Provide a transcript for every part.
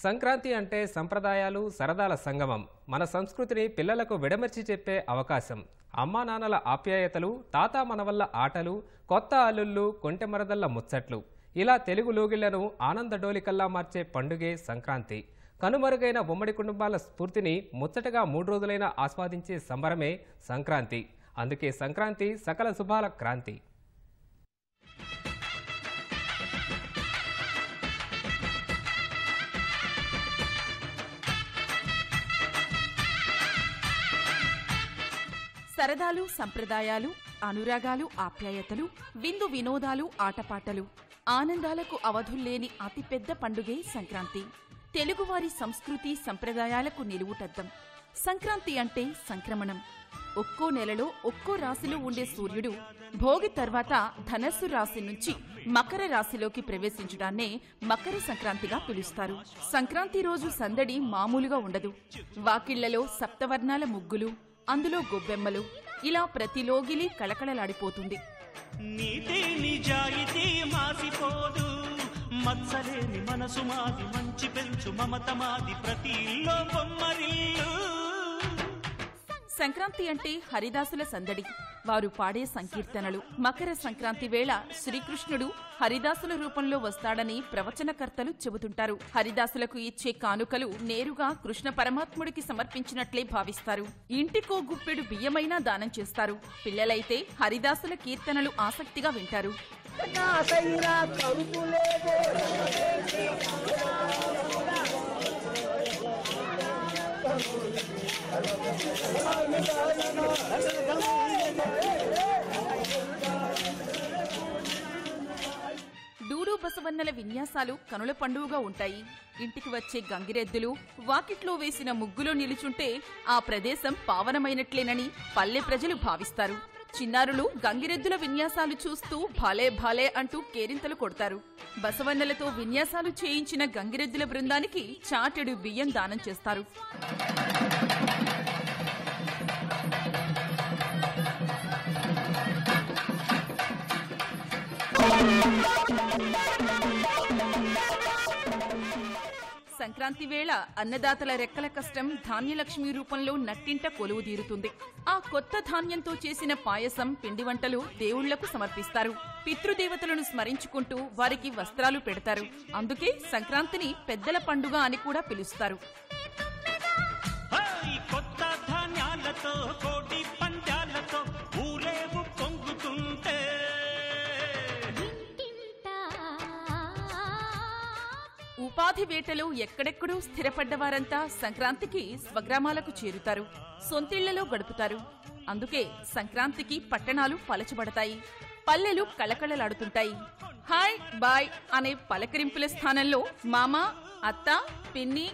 సంక్రాంతి అంటే సంప్రదాయాలు, సరదాల సంగమం. మన సంస్కృతిని పిల్లలకు విడమర్చి చెప్పే అవకాశం. అమ్మా నాన్నల ఆప్యాయతలు, తాతా మనవల్ల ఆటలు, కొత్త అల్లుళ్ళు, కొంటెమరదళ్ల ముచ్చట్లు. ఇలా తెలుగు లోగిళ్లను ఆనందడోలికల్లా మార్చే పండుగే సంక్రాంతి. కనుమరుగైన ఉమ్మడి కుటుంబాల స్ఫూర్తిని ముచ్చటగా 3 రోజులైనా ఆస్వాదించే సంబరమే సంక్రాంతి. అందుకే సంక్రాంతి సకల శుభాల క్రాంతి. సరదాలు, సంప్రదాయాలు, అనురాగాలు, ఆప్యాయతలు, విందు వినోదాలు, ఆటపాటలు, ఆనందాలకు అవధుల్లేని అతిపెద్ద పండుగే సంక్రాంతి. తెలుగువారి సంస్కృతి సంప్రదాయాలకు నిలువుటద్దం. సంక్రాంతి అంటే సంక్రమణం. ఒక్కో నెలలో ఒక్కో రాశిలో ఉండే సూర్యుడు భోగి తర్వాత ధనస్సు రాశి నుంచి మకర రాశిలోకి ప్రవేశించడాన్నే మకర సంక్రాంతిగా పిలుస్తారు. సంక్రాంతి రోజు సందడి మామూలుగా ఉండదు. వాకిళ్లలో సప్తవర్ణాల ముగ్గులు, అందులో గొబ్బెమ్మలు, ఇలా ప్రతి లోగిలి కళకళలాడిపోతుంది. నీతి నిజాయితీ మాసిపోదు, మత్సలేని మనసు మాది, మంచి పెంచు మమత మాది, ప్రతి ఇల్లో బొమ్మరిల్లు. సంక్రాంతి అంటే హరిదాసుల సందడి, వారు పాడే సంకీర్తనలు. మకర సంక్రాంతి వేళ శ్రీకృష్ణుడు హరిదాసుల రూపంలో వస్తాడని ప్రవచనకర్తలు చెబుతుంటారు. హరిదాసులకు ఇచ్చే కానుకలు నేరుగా కృష్ణ పరమాత్ముడికి సమర్పించినట్లే భావిస్తారు. ఇంటికో గుప్పెడు బియ్యమైనా దానం చేస్తారు. పిల్లలైతే హరిదాసుల కీర్తనలు ఆసక్తిగా వింటారు. డూడు బసవన్నల విన్యాసాలు కనుల పండుగగా ఉంటాయి. ఇంటికి వచ్చే గంగిరెద్దులు వాకిట్లో వేసిన ముగ్గులో నిలుచుంటే ఆ ప్రదేశం పావనమైనట్లేనని పల్లె ప్రజలు భావిస్తారు. చిన్నారులు గంగిరెద్దుల విన్యాసాలు చూస్తూ భాలే భాలే అంటూ కేరింతలు కొడతారు. బసవన్నలతో విన్యాసాలు చేయించిన గంగిరెద్దుల బృందానికి చాటెడు బియ్యం దానం చేస్తారు. సంక్రాంతి వేళ అన్నదాతల రెక్కల కష్టం ధాన్యలక్ష్మి రూపంలో నట్టింట కొలువు తీరుతుంది. ఆ కొత్త ధాన్యంతో చేసిన పాయసం, పిండి వంటలు దేవుళ్లకు సమర్పిస్తారు. పితృదేవతలను స్మరించుకుంటూ వారికి వస్త్రాలు పెడతారు. అందుకే సంక్రాంతిని పెద్దల పండుగ అని కూడా పిలుస్తారు. కొత్త ధాన్యాలతో, కోటి పంజాలతో ఊరేగు పొంగుతుంటే ఉపాధి వేటలో ఎక్కడెక్కడో స్థిరపడ్డవారంతా సంక్రాంతికి స్వగ్రామాలకు చేరుతారు. సొంతిళ్లలో గడుపుతారు. అందుకే సంక్రాంతికి పట్టణాలు పలచబడతాయి, పల్లెలు కళకళలాడుతుంటాయి. హాయ్ బాయ్ అనే పలకరింపుల స్థానంలో మామ, అత్త, పిన్ని,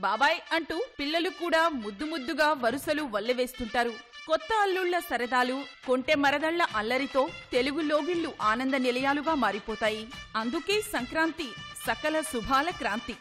బాబాయ్ అంటూ పిల్లలు కూడా ముద్దు ముద్దుగా వరుసలు వల్లెవేస్తుంటారు. కొత్త అల్లుళ్ల సరదాలు, కొంటె మరదళ్ల అల్లరితో తెలుగు లోగిళ్లు ఆనంద నిలయాలుగా మారిపోతాయి. అందుకే సంక్రాంతి సకల శుభాల క్రాంతి.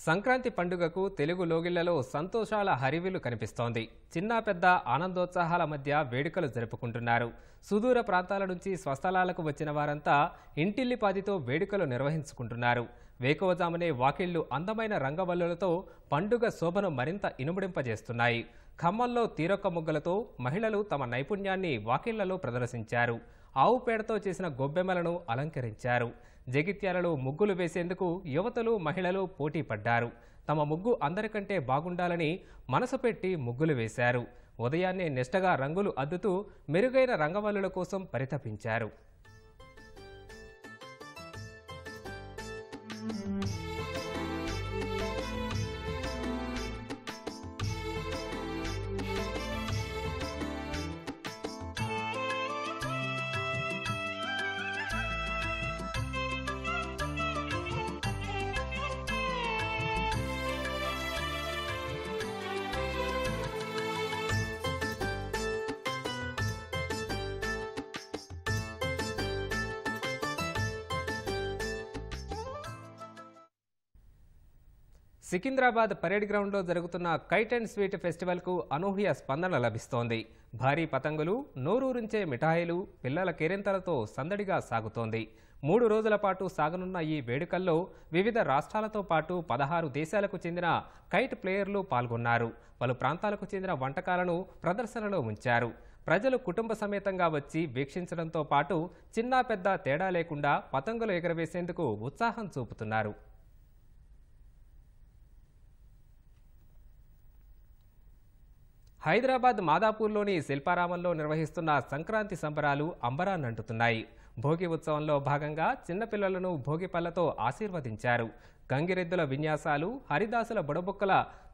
సంక్రాంతి పండుగకు తెలుగు లోగిళ్లలో సంతోషాల హరివిలు కనిపిస్తోంది. చిన్న పెద్ద ఆనందోత్సాహాల మధ్య వేడుకలు జరుపుకుంటున్నారు. సుదూర ప్రాంతాల నుంచి స్వస్థలాలకు వచ్చిన వారంతా ఇంటిల్లిపాదితో వేడుకలు నిర్వహించుకుంటున్నారు. వేకువజామునే వాకిళ్లు అందమైన రంగవల్లులతో పండుగ శోభను మరింత ఇనుముడింపజేస్తున్నాయి. ఖమ్మంలో తీరొక్క ముగ్గులతో మహిళలు తమ నైపుణ్యాన్ని వాకిళ్లలో ప్రదర్శించారు. ఆవు పేడతో చేసిన గొబ్బెమ్మలను అలంకరించారు. జగిత్యాలలో ముగ్గులు వేసేందుకు యువతులు, మహిళలు పోటీ పడ్డారు. తమ ముగ్గు అందరికంటే బాగుండాలని మనసు పెట్టి ముగ్గులు వేశారు. ఉదయాన్నే నిష్టగా రంగులు అద్దుతూ మెరుగైన రంగవల్లుల కోసం పరితపించారు. సికింద్రాబాద్ పరేడ్ గ్రౌండ్లో జరుగుతున్న కైట్ అండ్ స్వీట్ ఫెస్టివల్కు అనూహ్య స్పందన లభిస్తోంది. భారీ పతంగులు, నోరూరించే మిఠాయిలు, పిల్లల కేరింతలతో సందడిగా సాగుతోంది. 3 రోజుల పాటు సాగనున్న ఈ వేడుకల్లో వివిధ రాష్ట్రాలతో పాటు 16 దేశాలకు చెందిన కైట్ ప్లేయర్లు పాల్గొన్నారు. పలు ప్రాంతాలకు చెందిన వంటకాలను ప్రదర్శనలో ఉంచారు. ప్రజలు కుటుంబ సమేతంగా వచ్చి వీక్షించడంతో పాటు చిన్న పెద్ద తేడా లేకుండా పతంగులు ఎగరవేసేందుకు ఉత్సాహం చూపుతున్నారు. హైదరాబాద్ మాదాపూర్లోని శిల్పారామంలో నిర్వహిస్తున్న సంక్రాంతి సంబరాలు అంబరాన్నంటుతున్నాయి. భోగి ఉత్సవంలో భాగంగా చిన్నపిల్లలను భోగి పళ్లతో ఆశీర్వదించారు. గంగిరెద్దుల విన్యాసాలు, హరిదాసుల బుడబుక్కల,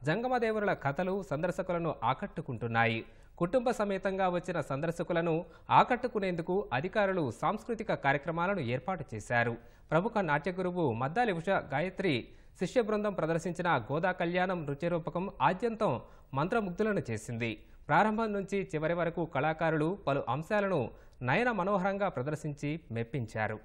జంగమదేవరుల కథలు సందర్శకులను ఆకట్టుకుంటున్నాయి. కుటుంబ సమేతంగా వచ్చిన సందర్శకులను ఆకట్టుకునేందుకు అధికారులు సాంస్కృతిక కార్యక్రమాలను ఏర్పాటు చేశారు. ప్రముఖ నాట్య గురువు మద్దాలి ఉష గాయత్రి శిష్య బృందం ప్రదర్శించిన గోదా కళ్యాణం నృత్యరూపకం ఆద్యంతం మంత్రముగ్ధులను చేసింది. ప్రారంభం నుంచి చివరి వరకు కళాకారులు పలు అంశాలను నయన మనోహరంగా ప్రదర్శించి మెప్పించారు.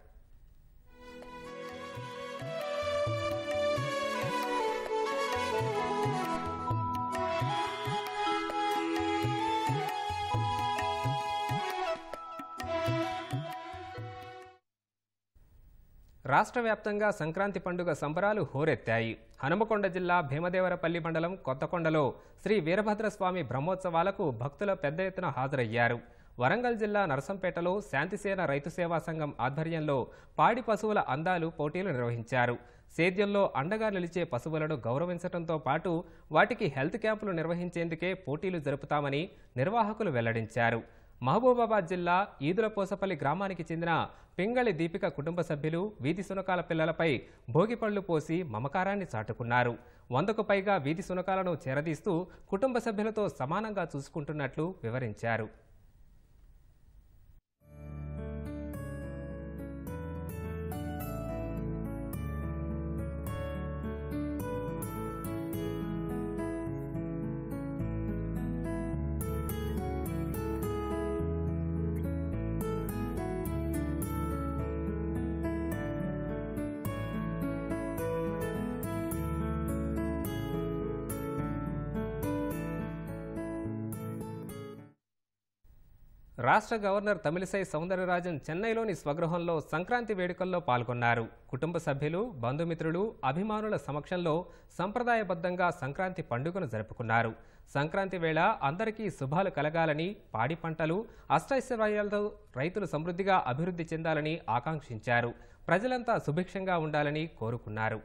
రాష్ట్ర వ్యాప్తంగా సంక్రాంతి పండుగ సంబరాలు హోరెత్తాయి. హనుమకొండ జిల్లా భీమదేవరపల్లి మండలం కొత్తకొండలో శ్రీ వీరభద్రస్వామి బ్రహ్మోత్సవాలకు భక్తుల పెద్ద ఎత్తున హాజరయ్యారు. వరంగల్ జిల్లా నరసంపేటలో శాంతిసేన రైతు సేవా సంఘం ఆధ్వర్యంలో పాడి పశువుల అందాలు పోటీలు నిర్వహించారు. సేద్యంలో అండగా నిలిచే పశువులను గౌరవించడంతో పాటు వాటికి హెల్త్ క్యాంపులు నిర్వహించేందుకే పోటీలు జరుపుతామని నిర్వాహకులు వెల్లడించారు. మహబూబాబాద్ జిల్లా ఈదులపోసపల్లి గ్రామానికి చెందిన పింగళి దీపిక కుటుంబ సభ్యులు వీధి సునకాల పిల్లలపై భోగిపళ్లు పోసి మమకారాన్ని చాటుకున్నారు. 100కు పైగా వీధి సునకాలను చేరదీస్తూ కుటుంబ సభ్యులతో సమానంగా చూసుకుంటున్నట్లు వివరించారు. రాష్ట్ర గవర్నర్ తమిళిసై సౌందరరాజన్ చెన్నైలోని స్వగృహంలో సంక్రాంతి వేడుకల్లో పాల్గొన్నారు. కుటుంబ సభ్యులు, బంధుమిత్రులు, అభిమానుల సమక్షంలో సంప్రదాయబద్ధంగా సంక్రాంతి పండుగను జరుపుకున్నారు. సంక్రాంతి వేళ అందరికీ శుభాలు కలగాలని, పాడి పంటలు, అష్టైశ్వర్యాలతో రైతులు సమృద్ధిగా అభివృద్ధి చెందాలని ఆకాంక్షించారు. ప్రజలంతా సుభిక్షంగా ఉండాలని కోరుకున్నారు.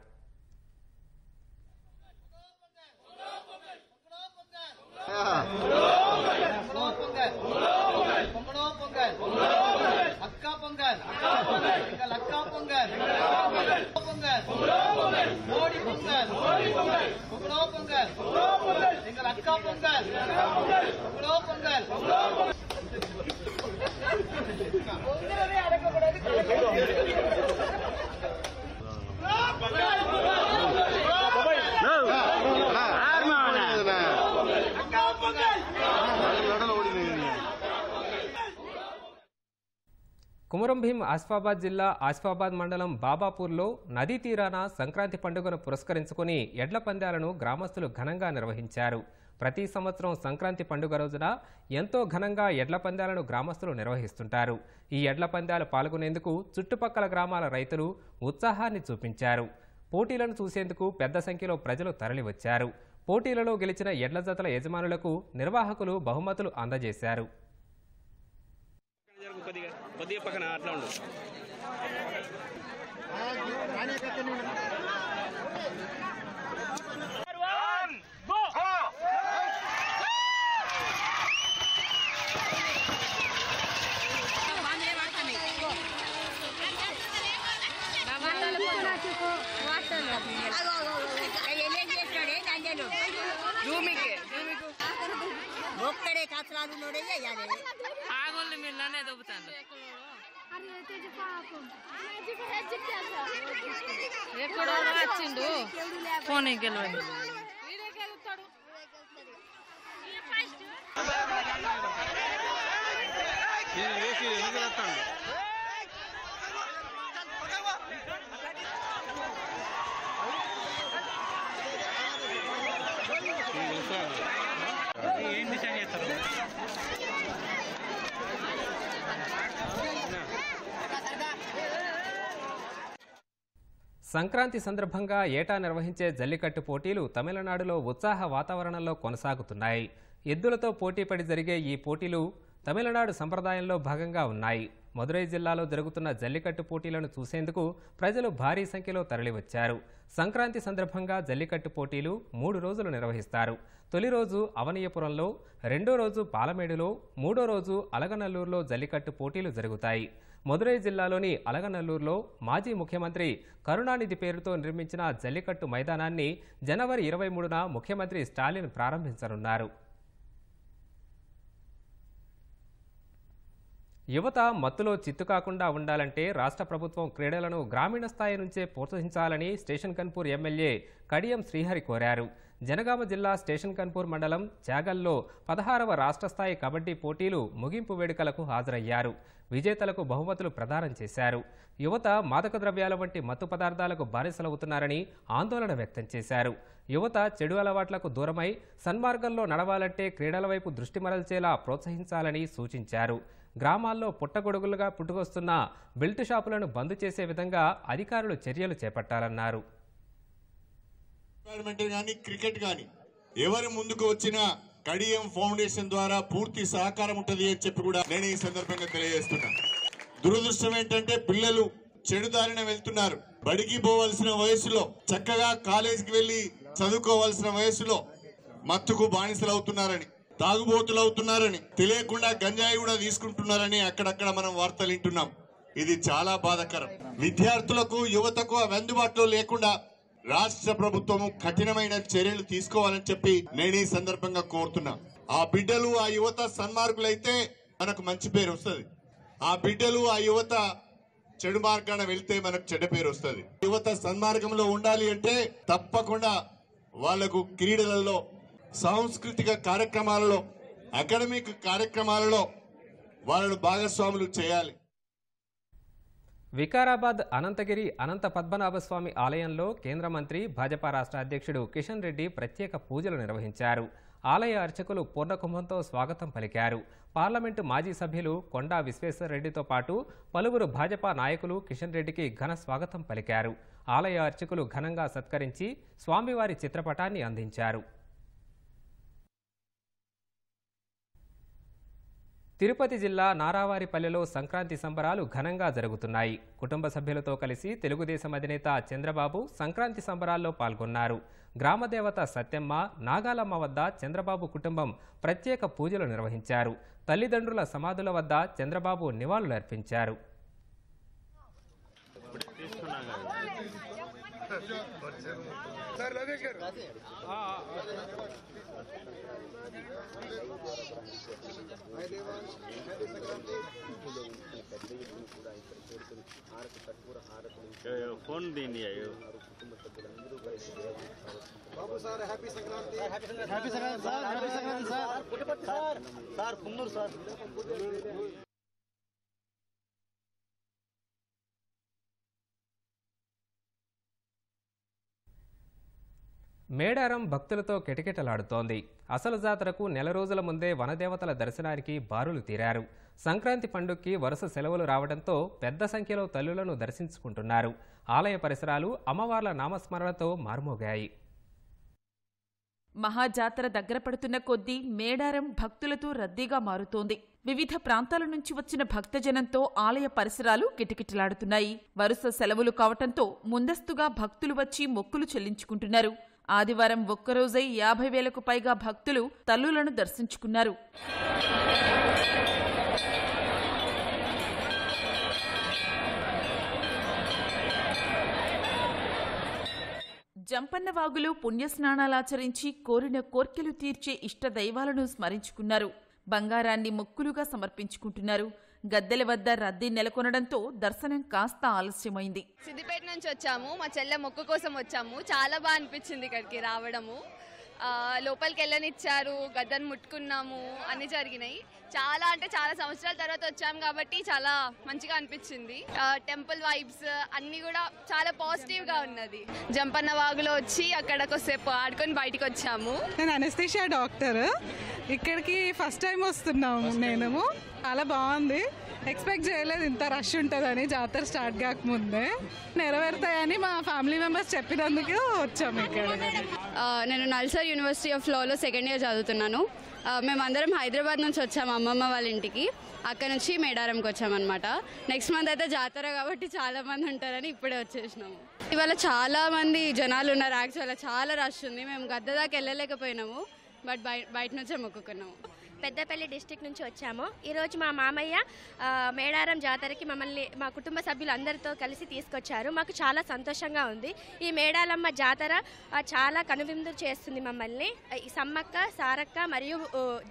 కుమరం భీం ఆసిఫాబాద్ జిల్లా ఆసిఫాబాద్ మండలం బాబాపూర్లో నదీ తీరాన సంక్రాంతి పండుగను పురస్కరించుకుని ఎడ్ల పందాలను గ్రామస్తులు ఘనంగా నిర్వహించారు. ప్రతి సంవత్సరం సంక్రాంతి పండుగ రోజున ఎంతో ఘనంగా ఎడ్ల పందాలను గ్రామస్తులు నిర్వహిస్తుంటారు. ఈ ఎడ్ల పందాలు పాల్గొనేందుకు చుట్టుపక్కల గ్రామాల రైతులు ఉత్సాహాన్ని చూపించారు. పోటీలను చూసేందుకు పెద్ద సంఖ్యలో ప్రజలు తరలివచ్చారు. పోటీలలో గెలిచిన ఎడ్ల జతల యజమానులకు నిర్వాహకులు బహుమతులు అందజేశారు. కొద్దిగా పక్కన అట్లా ఉండు. ఒక్కడే కసరాలు నోడే చేయాలి. ఆగోళ్ళు మీరు నన్నే దొబ్బుతాను. ఎక్కడో వచ్చిండు ఫోన్ గెలవండి. సంక్రాంతి సందర్భంగా ఏటా నిర్వహించే జల్లికట్టు పోటీలు తమిళనాడులో ఉత్సాహ వాతావరణంలో కొనసాగుతున్నాయి. ఎద్దులతో పోటీపడి జరిగే ఈ పోటీలు తమిళనాడు సంప్రదాయంలో భాగంగా ఉన్నాయి. మదురై జిల్లాలో జరుగుతున్న జల్లికట్టు పోటీలను చూసేందుకు ప్రజలు భారీ సంఖ్యలో తరలివచ్చారు. సంక్రాంతి సందర్భంగా జల్లికట్టు పోటీలు 3 రోజులు నిర్వహిస్తారు. తొలి రోజు అవనీయపురంలో, రెండో రోజు పాలమేడులో, మూడో రోజు అలగనల్లూరులో జల్లికట్టు పోటీలు జరుగుతాయి. మదురై జిల్లాలోని అలగనల్లూరులో మాజీ ముఖ్యమంత్రి కరుణానిధి పేరుతో నిర్మించిన జల్లికట్టు మైదానాన్ని జనవరి 23న ముఖ్యమంత్రి స్టాలిన్ ప్రారంభించనున్నారు. యువత మత్తులో చిత్తు కాకుండా ఉండాలంటే రాష్ట్ర ప్రభుత్వం క్రీడలను గ్రామీణ స్థాయి నుంచే ప్రోత్సహించాలని స్టేషన్ కన్పూర్ ఎమ్మెల్యే కడియం శ్రీహరి కోరారు. జనగామ జిల్లా స్టేషన్ కన్పూర్ మండలం చాగల్లో 16వ రాష్ట్ర స్థాయి కబడ్డీ పోటీలు ముగింపు వేడుకలకు హాజరయ్యారు. విజేతలకు బహుమతులు ప్రదానం చేశారు. యువత మాదక ద్రవ్యాల వంటి మత్తు పదార్థాలకు బానిసలవుతున్నారని ఆందోళన వ్యక్తం చేశారు. యువత చెడు అలవాట్లకు దూరమై సన్మార్గంలో నడవాలంటే క్రీడల వైపు దృష్టి మరల్చేలా ప్రోత్సహించాలని సూచించారు. గ్రామాల్లో పుట్టగొడుగులుగా పుట్టుకొస్తున్న బెల్ట్ షాపులను బంద్ చేసే విధంగా అధికారులు చర్యలు చేపట్టాలన్నారు. క్రికెట్ కానీ ఎవరు ముందుకు వచ్చినా కడియం ఫౌండేషన్ ద్వారా పూర్తి సహకారం ఉంటుంది అని చెప్పి కూడా నేను ఈ సందర్భంగా తెలియజేస్తున్నా. దురదృష్టం ఏంటంటే పిల్లలు చెడు దారిన వెళ్తున్నారు. బడికి పోవలసిన వయసులో, చక్కగా కాలేజీకి వెళ్లి చదువుకోవాల్సిన వయసులో మత్తుకు బానిసలు అవుతున్నారని, తాగుబోతులు అవుతున్నారని, తెలియకుండా గంజాయి కూడా తీసుకుంటున్నారని అక్కడక్కడ మనం వార్తలు వింటున్నాం. ఇది చాలా బాధాకరం. విద్యార్థులకు, యువతకు అవి అందుబాటులో లేకుండా రాష్ట్ర ప్రభుత్వము కఠినమైన చర్యలు తీసుకోవాలని చెప్పి నేను ఈ సందర్భంగా కోరుతున్నా. ఆ బిడ్డలు, ఆ యువత సన్మార్గులైతే మనకు మంచి పేరు వస్తుంది. ఆ బిడ్డలు, ఆ యువత చెడు మార్గాన వెళ్తే మనకు చెడ్డ పేరు వస్తుంది. యువత సన్మార్గంలో ఉండాలి అంటే తప్పకుండా వాళ్లకు క్రీడలలో, సాంస్కృతిక కార్యక్రమాలలో, అకాడమిక్ కార్యక్రమాలలో వాళ్ళను భాగస్వాములు చేయాలి. వికారాబాద్ అనంతగిరి అనంత పద్మనాభస్వామి ఆలయంలో కేంద్ర మంత్రి, భాజపా రాష్ట్ర అధ్యక్షుడు కిషన్ రెడ్డి ప్రత్యేక పూజలు నిర్వహించారు. ఆలయ అర్చకులు పూర్ణకుంభంతో స్వాగతం పలికారు. పార్లమెంటు మాజీ సభ్యులు కొండా విశ్వేశ్వరరెడ్డితో పాటు పలువురు భాజపా నాయకులు కిషన్ రెడ్డికి ఘన స్వాగతం పలికారు. ఆలయ అర్చకులు ఘనంగా సత్కరించి స్వామివారి చిత్రపటాన్ని అందించారు. తిరుపతి జిల్లా నారావారిపల్లెలో సంక్రాంతి సంబరాలు ఘనంగా జరుగుతున్నాయి. కుటుంబ సభ్యులతో కలిసి తెలుగుదేశం అధినేత చంద్రబాబు సంక్రాంతి సంబరాల్లో పాల్గొన్నారు. గ్రామదేవత సత్యమ్మ, నాగాలమ్మ వద్ద చంద్రబాబు కుటుంబం ప్రత్యేక పూజలు నిర్వహించారు. తల్లిదండ్రుల సమాధుల వద్ద చంద్రబాబు నివాళులర్పించారు. ఫోన్ దీన్ని Babu sir happy Sankranti. Happy Sankranti sir. Happy Sankranti sir. Sir పున్నూరు సార్. మేడారం భక్తులతో కిటకిటలాడుతోంది. అసలు జాతరకు నెల రోజుల ముందే వనదేవతల దర్శనానికి బారులు తీరారు. సంక్రాంతి పండుగకి వరుస సెలవులు రావడంతో పెద్ద సంఖ్యలో తల్లులను దర్శించుకుంటున్నారు. ఆలయ పరిసరాలు అమ్మవార్ల నామస్మరణతో మారుమోగాయి. మహాజాతర దగ్గర పడుతున్న కొద్దీ మేడారం భక్తులతో రద్దీగా మారుతోంది. వివిధ ప్రాంతాల నుంచి వచ్చిన భక్తజనంతో ఆలయ పరిసరాలు కిటకిటలాడుతున్నాయి. వరుస సెలవులు కావటంతో ముందస్తుగా భక్తులు వచ్చి మొక్కులు చెల్లించుకుంటున్నారు. ఆదివారం ఒక్కరోజై 50,000కు పైగా భక్తులు తల్లులను దర్శించుకున్నారు. జంపన్నవాగులో పుణ్యస్నానాలాచరించి కోరిన కోర్కెలు తీర్చే ఇష్టదైవాలను స్మరించుకున్నారు. బంగారాన్ని మొక్కులుగా సమర్పించుకుంటున్నారు. గద్దెల వద్ద రద్దీ నెలకొనడంతో దర్శనం కాస్త ఆలస్యమైంది. సిద్దిపేట నుంచి వచ్చాము, మా చెల్లె మొక్కు కోసం వచ్చాము. చాలా బాగా అనిపించింది ఇక్కడికి రావడము. లోపలికి వెళ్ళనిచ్చారు, గద్దెను ముట్టుకున్నాము, అన్ని జరిగినాయి. చాలా అంటే చాలా సంవత్సరాల తర్వాత వచ్చాము కాబట్టి చాలా మంచిగా అనిపించింది. టెంపుల్ వైబ్స్ అన్ని కూడా చాలా పాజిటివ్ గా ఉన్నది. జంపన్న వాగులో వచ్చి అక్కడ కొద్దిసేపు ఆడుకొని బయటకు వచ్చాము. నేను అనస్థీషియా డాక్టర్. ఇక్కడికి ఫస్ట్ టైం వస్తున్నాము. నేను చాలా బాగుంది. ఎక్స్పెక్ట్ చేయలేదు ఇంత రష్ ఉంటుందని జాతర స్టార్ట్ కాకముందే. నెరవేరుతాయని మా ఫ్యామిలీ మెంబర్స్ చెప్పినందుకు వచ్చాము ఇక్కడ. నేను NALSAR university of Lalo second year చదువుతున్నాను. మేమందరం హైదరాబాద్ నుంచి వచ్చాము అమ్మమ్మ వాళ్ళ ఇంటికి. అక్కడ నుంచి మేడారంకి వచ్చామన్నమాట. నెక్స్ట్ మంత్ అయితే జాతర కాబట్టి చాలా మంది ఉంటారని ఇప్పుడే వచ్చేసినాము. ఇవాళ చాలా మంది జనాలు ఉన్నారు. యాక్చువల్గా చాలా రష్ ఉంది. మేము గద్ద దాకా వెళ్ళలేకపోయినాము, బట్ బయట నుంచే మొక్కుకున్నాము. పెద్దపల్లి డిస్ట్రిక్ట్ నుంచి వచ్చాము. ఈరోజు మా మామయ్య మేడారం జాతరకి మమ్మల్ని మా కుటుంబ సభ్యులు అందరితో కలిసి తీసుకొచ్చారు. మాకు చాలా సంతోషంగా ఉంది. ఈ మేడాలమ్మ జాతర చాలా కనువిందు చేస్తుంది మమ్మల్ని. ఈ సమ్మక్క, సారక్క మరియు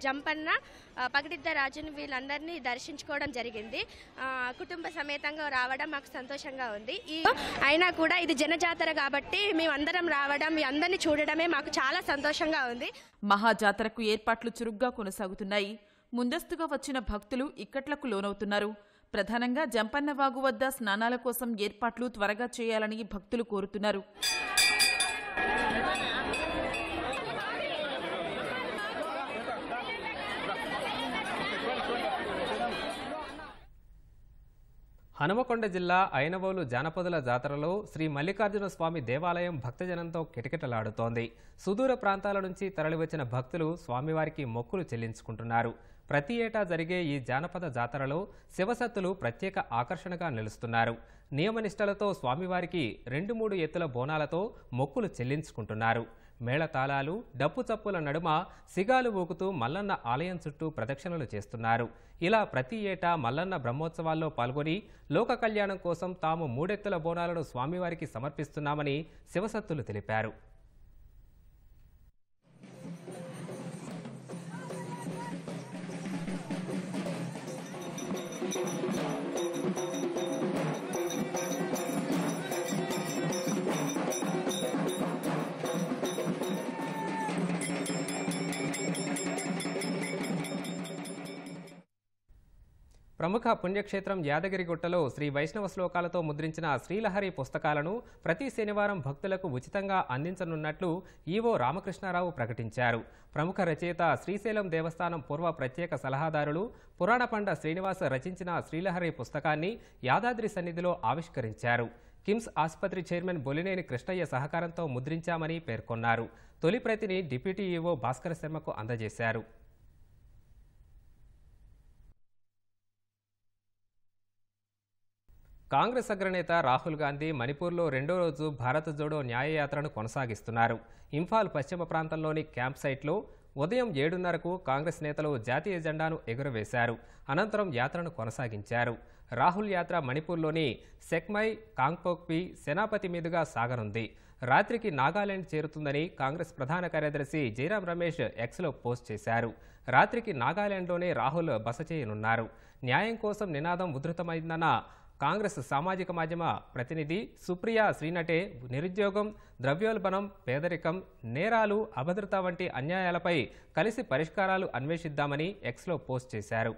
జంపన్న, పగడిద్ద రాజుని వీళ్ళందరినీ దర్శించుకోవడం జరిగింది. కుటుంబ సమేతంగా రావడం మాకు సంతోషంగా ఉంది. అయినా కూడా ఇది జనజాతర కాబట్టి మేమందరం రావడం, మీ అందరినీ చూడడమే మాకు చాలా సంతోషంగా ఉంది. మహాజాతరకు ఏర్పాట్లు చురుగ్గా కొనసాగుతున్నాయి. ముందస్తుగా వచ్చిన భక్తులు ఇక్కట్లకు లోనవుతున్నారు. ప్రధానంగా జంపన్నవాగు వద్ద స్నానాల కోసం ఏర్పాట్లు త్వరగా చేయాలని భక్తులు కోరుతున్నారు. హనుమకొండ జిల్లా ఐనవోలు జానపదుల జాతరలో శ్రీ మల్లికార్జున స్వామి దేవాలయం భక్తజనంతో కిటకిటలాడుతోంది. సుదూర ప్రాంతాల నుంచి తరలివచ్చిన భక్తులు స్వామివారికి మొక్కులు చెల్లించుకుంటున్నారు. ప్రతి ఏటా జరిగే ఈ జానపద జాతరలో శివసత్తులు ప్రత్యేక ఆకర్షణగా నిలుస్తున్నారు. నియమనిష్టలతో స్వామివారికి 2-3 ఎత్తుల బోనాలతో మొక్కులు చెల్లించుకుంటున్నారు. మేళతాళాలు, డప్పు చప్పుల నడుమ సిగాలు ఊకుతూ మల్లన్న ఆలయం చుట్టూ ప్రదక్షిణలు చేస్తున్నారు. ఇలా ప్రతి ఏటా మల్లన్న బ్రహ్మోత్సవాల్లో పాల్గొని లోక కళ్యాణం కోసం తాము 3 ఎత్తుల బోనాలను స్వామివారికి సమర్పిస్తున్నామని శివసత్తులు తెలిపారు. ప్రముఖ పుణ్యక్షేత్రం యాదగిరిగుట్టలో శ్రీ వైష్ణవ శ్లోకాలతో ముద్రించిన శ్రీలహరి పుస్తకాలను ప్రతి శనివారం భక్తులకు ఉచితంగా అందించనున్నట్లు ఈవో రామకృష్ణారావు ప్రకటించారు. ప్రముఖ రచయిత శ్రీశైలం దేవస్థానం పూర్వ ప్రత్యేక సలహాదారులు పురాణపండ శ్రీనివాస్ రచించిన శ్రీలహరి పుస్తకాన్ని యాదాద్రి సన్నిధిలో ఆవిష్కరించారు. కిమ్స్ ఆసుపత్రి చైర్మన్ బొలినేని కృష్ణయ్య సహకారంతో ముద్రించామని పేర్కొన్నారు. తొలి ప్రతిని డిప్యూటీ ఈవో భాస్కర శర్మకు అందజేశారు. కాంగ్రెస్ అగ్రనేత రాహుల్ గాంధీ మణిపూర్లో 2వ రోజు భారత్ జోడో న్యాయయాత్రను కొనసాగిస్తున్నారు. ఇంఫాల్ పశ్చిమ ప్రాంతంలోని క్యాంప్ సైట్లో ఉదయం 7:30కు కాంగ్రెస్ నేతలు జాతీయ జెండాను ఎగురవేశారు. అనంతరం యాత్రను కొనసాగించారు. రాహుల్ యాత్ర మణిపూర్లోని సెక్మై, కాంగ్పోక్పి, సేనాపతి మీదుగా సాగనుంది. రాత్రికి నాగాలాండ్ చేరుతుందని కాంగ్రెస్ ప్రధాన కార్యదర్శి జైరాం రమేష్ ఎక్స్లో పోస్ట్ చేశారు. రాత్రికి నాగాలాండ్లోనే రాహుల్ బస చేయనున్నారు. న్యాయం కోసం నినాదం ఉధృతమైందన్న కాంగ్రెస్ సామాజిక మాధ్యమ ప్రతినిధి సుప్రియా శ్రీనటే నిరుద్యోగం, ద్రవ్యోల్బణం, పేదరికం, నేరాలు, అభద్రత వంటి అన్యాయాలపై కలిసి పరిష్కారాలు అన్వేషిద్దామని ఎక్స్లో పోస్ట్ చేశారు.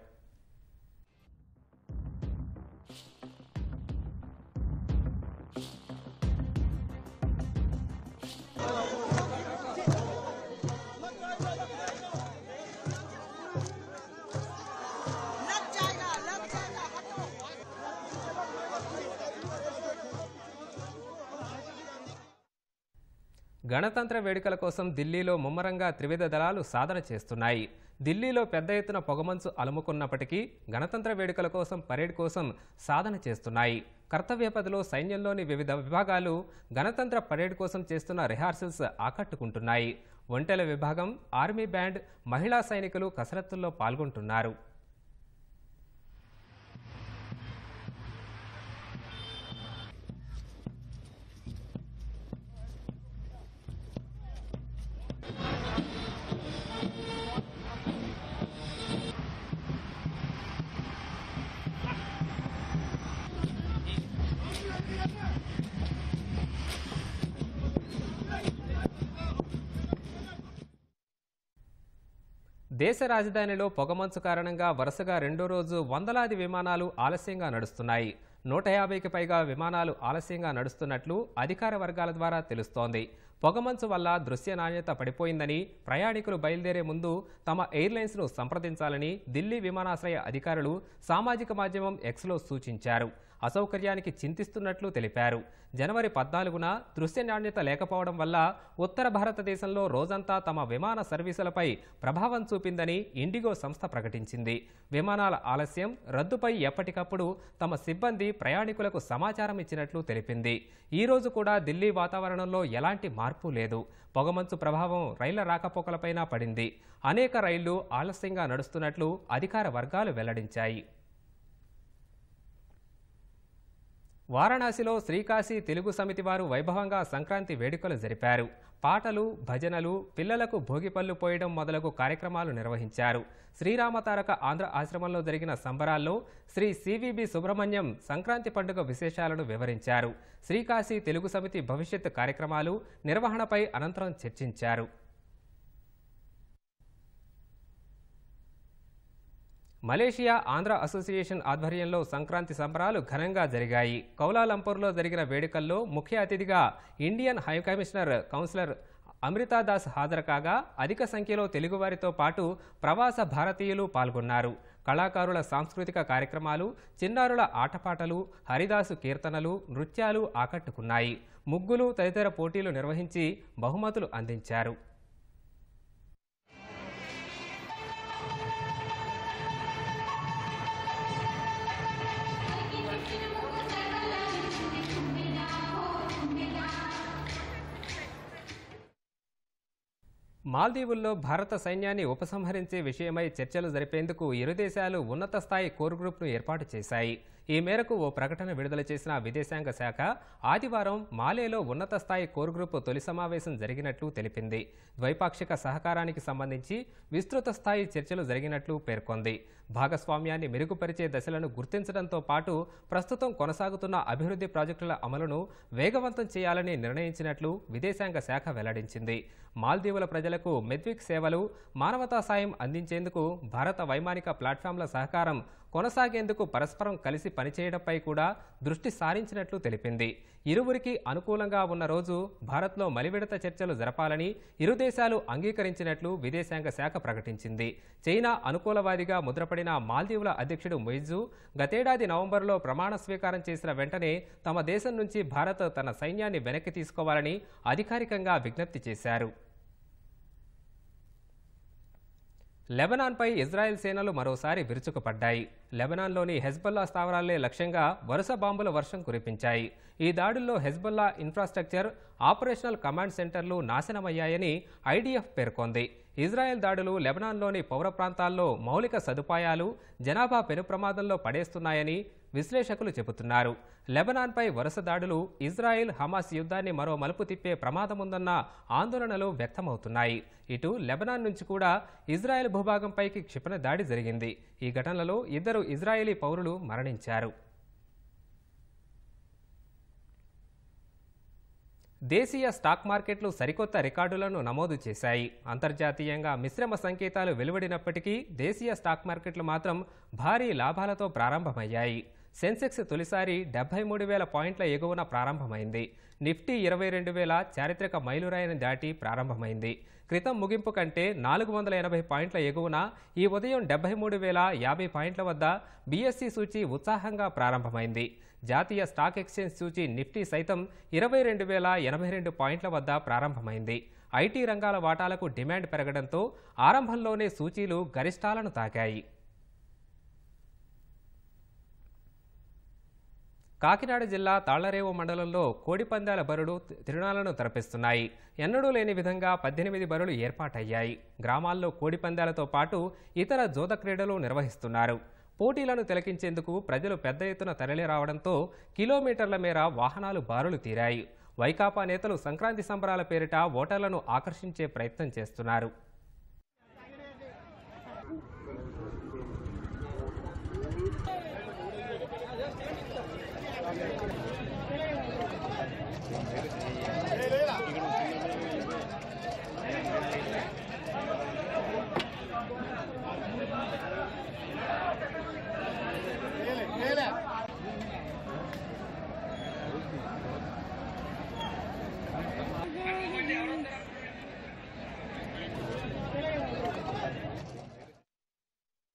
గణతంత్ర వేడుకల కోసం ఢిల్లీలో ముమ్మరంగా త్రివిధ దళాలు సాధన చేస్తున్నాయి. ఢిల్లీలో పెద్ద ఎత్తున పొగమంచు అలుముకున్నప్పటికీ గణతంత్ర వేడుకల కోసం పరేడ్ కోసం సాధన చేస్తున్నాయి. కర్తవ్య పథలో సైన్యంలోని వివిధ విభాగాలు గణతంత్ర పరేడ్ కోసం చేస్తున్న రిహార్సల్స్ ఆకట్టుకుంటున్నాయి. ఒంటెల విభాగం, ఆర్మీ బ్యాండ్, మహిళా సైనికులు కసరత్తుల్లో పాల్గొంటున్నారు. దేశ రాజధానిలో పొగమంచు కారణంగా వరుసగా 2వ రోజు వందలాది విమానాలు ఆలస్యంగా నడుస్తున్నాయి. 150కి పైగా విమానాలు ఆలస్యంగా నడుస్తున్నట్లు అధికార వర్గాల ద్వారా తెలుస్తోంది. పొగమంచు వల్ల దృశ్య నాణ్యత పడిపోయిందని, ప్రయాణికులు బయలుదేరే ముందు తమ ఎయిర్లైన్స్ను సంప్రదించాలని ఢిల్లీ విమానాశ్రయ అధికారులు సామాజిక మాధ్యమం ఎక్స్లో సూచించారు. అసౌకర్యానికి చింతిస్తున్నట్లు తెలిపారు. జనవరి 14న దృశ్య నాణ్యత లేకపోవడం వల్ల ఉత్తర భారతదేశంలో రోజంతా తమ విమాన సర్వీసులపై ప్రభావం చూపిందని ఇండిగో సంస్థ ప్రకటించింది. విమానాల ఆలస్యం, రద్దుపై ఎప్పటికప్పుడు తమ సిబ్బంది ప్రయాణికులకు సమాచారం ఇచ్చినట్లు తెలిపింది. ఈ రోజు కూడా ఢిల్లీ వాతావరణంలో ఎలాంటి మార్పు లేదు. పొగమంచు ప్రభావం రైళ్ల రాకపోకలపైన పడింది. అనేక రైళ్లు ఆలస్యంగా నడుస్తున్నట్లు అధికార వర్గాలు వెల్లడించాయి. వారణాసిలో శ్రీకాశీ తెలుగు సమితి వారు వైభవంగా సంక్రాంతి వేడుకలు జరిపారు. పాటలు, భజనలు, పిల్లలకు భోగిపళ్ళు పోయడం మొదలగు కార్యక్రమాలు నిర్వహించారు. శ్రీరామతారక ఆంధ్ర ఆశ్రమంలో జరిగిన సంబరాల్లో శ్రీ సివిబి సుబ్రహ్మణ్యం సంక్రాంతి పండుగ విశేషాలను వివరించారు. శ్రీకాశీ తెలుగు సమితి భవిష్యత్ కార్యక్రమాలు, నిర్వహణపై అనంతరం చర్చించారు. మలేషియా ఆంధ్ర అసోసియేషన్ ఆధ్వర్యంలో సంక్రాంతి సంబరాలు ఘనంగా జరిగాయి. కౌలాలంపూర్లో జరిగిన వేడుకల్లో ముఖ్య అతిథిగా ఇండియన్ హై కమిషనర్ కౌన్సిలర్ అమృతాదాస్ హాజరు కాగా అధిక సంఖ్యలో తెలుగువారితో పాటు ప్రవాస భారతీయులు పాల్గొన్నారు. కళాకారుల సాంస్కృతిక కార్యక్రమాలు, చిన్నారుల ఆటపాటలు, హరిదాసు కీర్తనలు, నృత్యాలు ఆకట్టుకున్నాయి. ముగ్గులు తదితర పోటీలు నిర్వహించి బహుమతులు అందించారు. మాల్దీవుల్లో భారత సైన్యాన్ని ఉపసంహరించే విషయమై చర్చలు జరిపేందుకు ఇరు దేశాలు ఉన్నత స్థాయి కోర్ గ్రూప్ను ఏర్పాటు చేశాయి. ఈ మేరకు ఓ ప్రకటన విడుదల చేసిన విదేశాంగ శాఖ ఆదివారం మాలేలో ఉన్నత స్థాయి కోర్ గ్రూప్ తొలి సమావేశం జరిగినట్లు తెలిపింది. ద్వైపాక్షిక సహకారానికి సంబంధించి విస్తృత స్థాయి చర్చలు జరిగినట్లు పేర్కొంది. భాగస్వామ్యాన్ని మెరుగుపరిచే దశలను గుర్తించడంతో పాటు ప్రస్తుతం కొనసాగుతున్న అభివృద్ధి ప్రాజెక్టుల అమలును వేగవంతం చేయాలని నిర్ణయించినట్లు విదేశాంగ శాఖ వెల్లడించింది. మాల్దీవుల ప్రజలకు మెద్విక్ సేవలు, మానవతా సాయం అందించేందుకు భారత వైమానిక ప్లాట్ఫామ్ల సహకారం కొనసాగేందుకు పరస్పరం కలిసి పనిచేయడంపై కూడా దృష్టి సారించినట్లు తెలిపింది. ఇరువురికి అనుకూలంగా ఉన్న రోజు భారత్లో మలివిడత చర్చలు జరపాలని ఇరు దేశాలు అంగీకరించినట్లు విదేశాంగ శాఖ ప్రకటించింది. చైనా అనుకూలవాదిగా ముద్రపడిన మాల్దీవుల అధ్యక్షుడు మొయిజు గతేడాది నవంబర్లో ప్రమాణ స్వీకారం చేసిన వెంటనే తమ దేశం నుంచి భారత్ తన సైన్యాన్ని వెనక్కి తీసుకోవాలని అధికారికంగా విజ్ఞప్తి చేశారు. లెబనాన్పై ఇజ్రాయెల్ సేనలు మరోసారి విరుచుకుపడ్డాయి. లెబనాన్లోని హెజ్బొల్లా స్థావరాలే లక్ష్యంగా వరుస బాంబుల వర్షం కురిపించాయి. ఈ దాడుల్లో హెజ్బొల్లా ఇన్ఫ్రాస్ట్రక్చర్, ఆపరేషనల్ కమాండ్ సెంటర్లు నాశనమయ్యాయని ఐడిఎఫ్ పేర్కొంది. ఇజ్రాయెల్ దాడులు లెబనాన్లోని పౌర ప్రాంతాల్లో మౌలిక సదుపాయాలు, జనాభా పెనుప్రమాదంలో పడేస్తున్నాయని విశ్లేషకులు చెబుతున్నారు. లెబనాన్పై వరుస దాడులు ఇజ్రాయెల్ హమాస్ యుద్ధాన్ని మరో మలుపు తిప్పే ప్రమాదముందన్న ఆందోళనలు వ్యక్తమవుతున్నాయి. ఇటు లెబనాన్ నుంచి కూడా ఇజ్రాయెల్ భూభాగంపైకి క్షిపణి దాడి జరిగింది. ఈ ఘటనలో 2 ఇజ్రాయేలీ పౌరులు మరణించారు. దేశీయ స్టాక్ మార్కెట్లు సరికొత్త రికార్డులను నమోదు చేశాయి. అంతర్జాతీయంగా మిశ్రమ సంకేతాలు వెలువడినప్పటికీ దేశీయ స్టాక్ మార్కెట్లు మాత్రం భారీ లాభాలతో ప్రారంభమయ్యాయి. సెన్సెక్స్ తొలిసారి 73,000 పాయింట్ల ఎగువన ప్రారంభమైంది. నిఫ్టీ 22,000 చారిత్రక మైలురాయిని దాటి ప్రారంభమైంది. క్రితం ముగింపు కంటే 480 పాయింట్ల ఎగువన ఈ ఉదయం 73,050 పాయింట్ల వద్ద బీఎస్సీ సూచీ ఉత్సాహంగా ప్రారంభమైంది. జాతీయ స్టాక్ ఎక్స్చేంజ్ సూచీ నిఫ్టీ సైతం 22,082 పాయింట్ల వద్ద ప్రారంభమైంది. ఐటీ రంగాల వాటాలకు డిమాండ్ పెరగడంతో ఆరంభంలోనే సూచీలు గరిష్టాలను తాకాయి. కాకినాడ జిల్లా తాళ్లరేవు మండలంలో కోడిపందాల బరులు తిరునాళ్లను తలపిస్తున్నాయి. ఎన్నడూ లేని విధంగా 18 బరులు ఏర్పాటయ్యాయి. గ్రామాల్లో కోడిపందాలతో పాటు ఇతర జోద క్రీడలు నిర్వహిస్తున్నారు. పోటీలను తిలకించేందుకు ప్రజలు పెద్ద ఎత్తున తరలి రావడంతో కిలోమీటర్ల మేర వాహనాలు బారులు తీరాయి. వైకాపా నేతలు సంక్రాంతి సంబరాల పేరిట ఓటర్లను ఆకర్షించే ప్రయత్నం చేస్తున్నారు.